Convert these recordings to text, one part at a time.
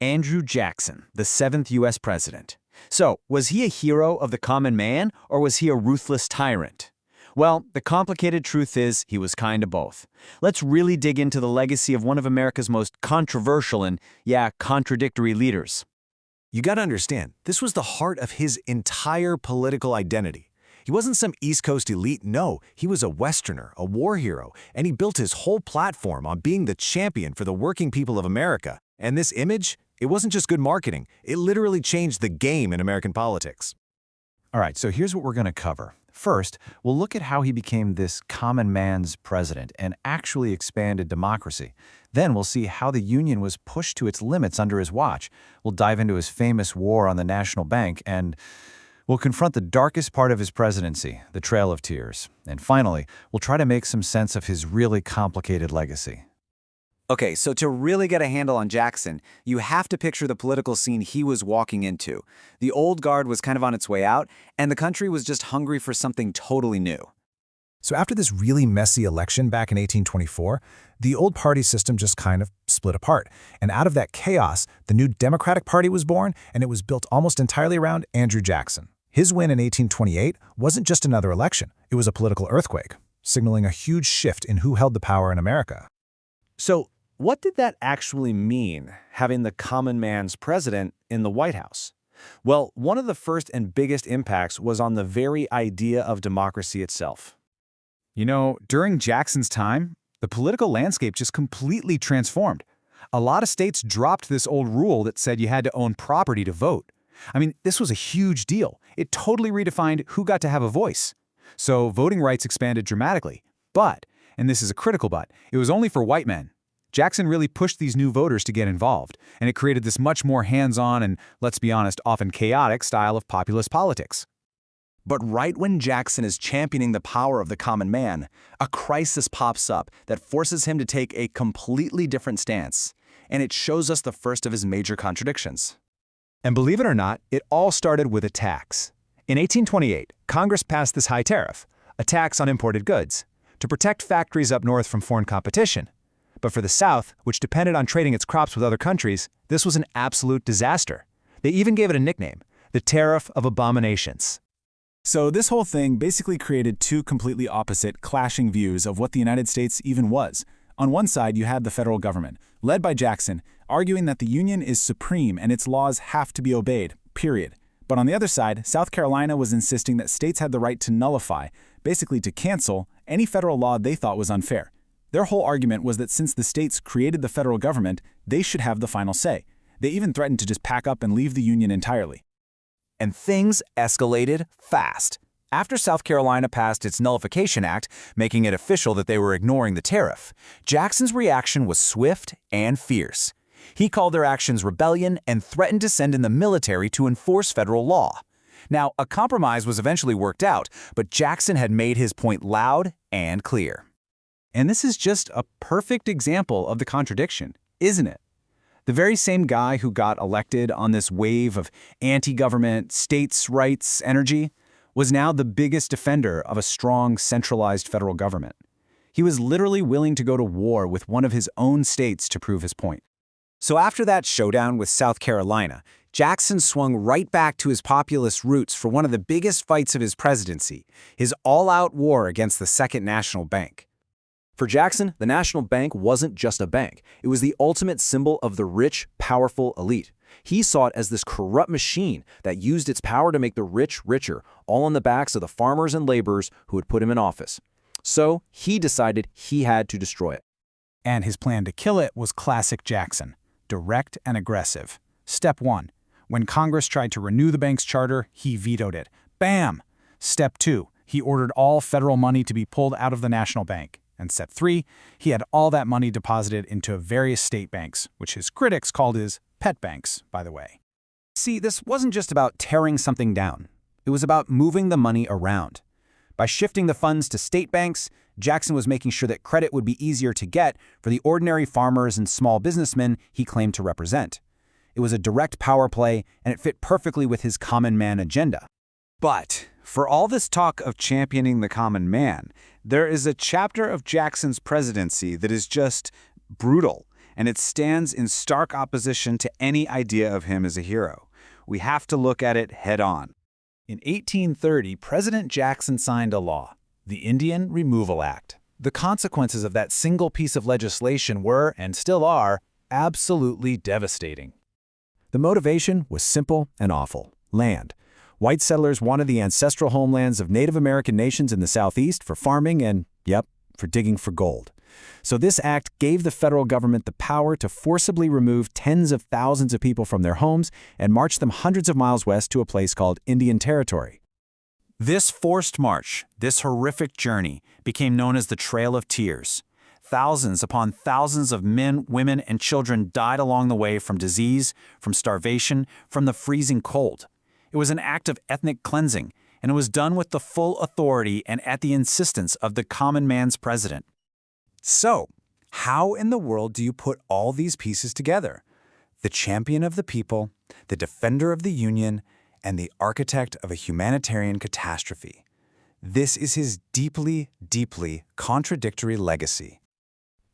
Andrew Jackson, the seventh U.S. president. So, was he a hero of the common man, or was he a ruthless tyrant? Well, the complicated truth is he was kind of both. Let's really dig into the legacy of one of America's most controversial and, yeah, contradictory leaders. You gotta understand, this was the heart of his entire political identity. He wasn't some East Coast elite, no, he was a Westerner, a war hero, and he built his whole platform on being the champion for the working people of America. And this image, it wasn't just good marketing, it literally changed the game in American politics. All right, so here's what we're going to cover. First, we'll look at how he became this common man's president and actually expanded democracy. Then we'll see how the Union was pushed to its limits under his watch. We'll dive into his famous war on the National Bank, and we'll confront the darkest part of his presidency, the Trail of Tears. And finally, we'll try to make some sense of his really complicated legacy. Okay, so to really get a handle on Jackson, you have to picture the political scene he was walking into. The old guard was kind of on its way out, and the country was just hungry for something totally new. So after this really messy election back in 1824, the old party system just kind of split apart. And out of that chaos, the new Democratic Party was born, and it was built almost entirely around Andrew Jackson. His win in 1828 wasn't just another election, it was a political earthquake, signaling a huge shift in who held the power in America. So, what did that actually mean, having the common man's president in the White House? Well, one of the first and biggest impacts was on the very idea of democracy itself. You know, during Jackson's time, the political landscape just completely transformed. A lot of states dropped this old rule that said you had to own property to vote. I mean, this was a huge deal. It totally redefined who got to have a voice. So voting rights expanded dramatically. But, and this is a critical but, it was only for white men. Jackson really pushed these new voters to get involved, and it created this much more hands-on and, let's be honest, often chaotic style of populist politics. But right when Jackson is championing the power of the common man, a crisis pops up that forces him to take a completely different stance, and it shows us the first of his major contradictions. And believe it or not, it all started with a tax. In 1828, Congress passed this high tariff, a tax on imported goods, to protect factories up north from foreign competition. But for the South, which depended on trading its crops with other countries, this was an absolute disaster. They even gave it a nickname, the Tariff of Abominations. So this whole thing basically created two completely opposite, clashing views of what the United States even was. On one side, you had the federal government, led by Jackson, arguing that the Union is supreme and its laws have to be obeyed, period. But on the other side, South Carolina was insisting that states had the right to nullify, basically to cancel, any federal law they thought was unfair. Their whole argument was that since the states created the federal government, they should have the final say. They even threatened to just pack up and leave the Union entirely. And things escalated fast. After South Carolina passed its Nullification Act, making it official that they were ignoring the tariff, Jackson's reaction was swift and fierce. He called their actions rebellion and threatened to send in the military to enforce federal law. Now, a compromise was eventually worked out, but Jackson had made his point loud and clear. And this is just a perfect example of the contradiction, isn't it? The very same guy who got elected on this wave of anti-government, states' rights energy was now the biggest defender of a strong, centralized federal government. He was literally willing to go to war with one of his own states to prove his point. So after that showdown with South Carolina, Jackson swung right back to his populist roots for one of the biggest fights of his presidency, his all-out war against the Second National Bank. For Jackson, the National Bank wasn't just a bank. It was the ultimate symbol of the rich, powerful elite. He saw it as this corrupt machine that used its power to make the rich richer, all on the backs of the farmers and laborers who had put him in office. So he decided he had to destroy it. And his plan to kill it was classic Jackson, direct and aggressive. Step 1. When Congress tried to renew the bank's charter, he vetoed it. Bam! Step 2. He ordered all federal money to be pulled out of the National Bank. And step 3, he had all that money deposited into various state banks, which his critics called his pet banks, by the way. See, this wasn't just about tearing something down. It was about moving the money around. By shifting the funds to state banks, Jackson was making sure that credit would be easier to get for the ordinary farmers and small businessmen he claimed to represent. It was a direct power play, and it fit perfectly with his common man agenda. But for all this talk of championing the common man, there is a chapter of Jackson's presidency that is just brutal. and it stands in stark opposition to any idea of him as a hero. We have to look at it head-on. In 1830, President Jackson signed a law, the Indian Removal Act. The consequences of that single piece of legislation were, and still are, absolutely devastating. The motivation was simple and awful: land. White settlers wanted the ancestral homelands of Native American nations in the Southeast for farming and, yep, for digging for gold. So this act gave the federal government the power to forcibly remove tens of thousands of people from their homes and march them hundreds of miles west to a place called Indian Territory. This forced march, this horrific journey, became known as the Trail of Tears. Thousands upon thousands of men, women, and children died along the way from disease, from starvation, from the freezing cold. It was an act of ethnic cleansing, and it was done with the full authority and at the insistence of the common man's president. So, how in the world do you put all these pieces together? The champion of the people, the defender of the Union, and the architect of a humanitarian catastrophe. This is his deeply, deeply contradictory legacy.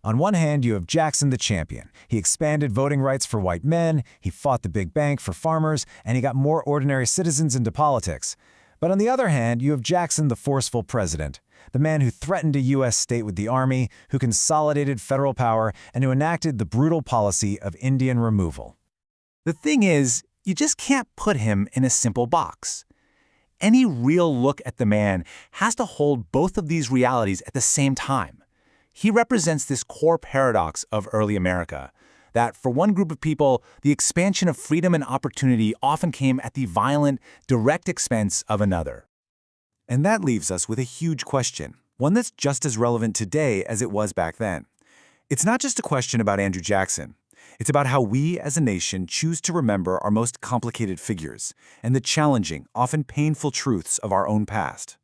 On one hand, you have Jackson the champion. He expanded voting rights for white men, he fought the big bank for farmers, and he got more ordinary citizens into politics. But on the other hand, you have Jackson the forceful president, the man who threatened a U.S. state with the army, who consolidated federal power, and who enacted the brutal policy of Indian removal. The thing is, you just can't put him in a simple box. Any real look at the man has to hold both of these realities at the same time. He represents this core paradox of early America, that for one group of people, the expansion of freedom and opportunity often came at the violent, direct expense of another. And that leaves us with a huge question, one that's just as relevant today as it was back then. It's not just a question about Andrew Jackson. It's about how we as a nation choose to remember our most complicated figures and the challenging, often painful truths of our own past.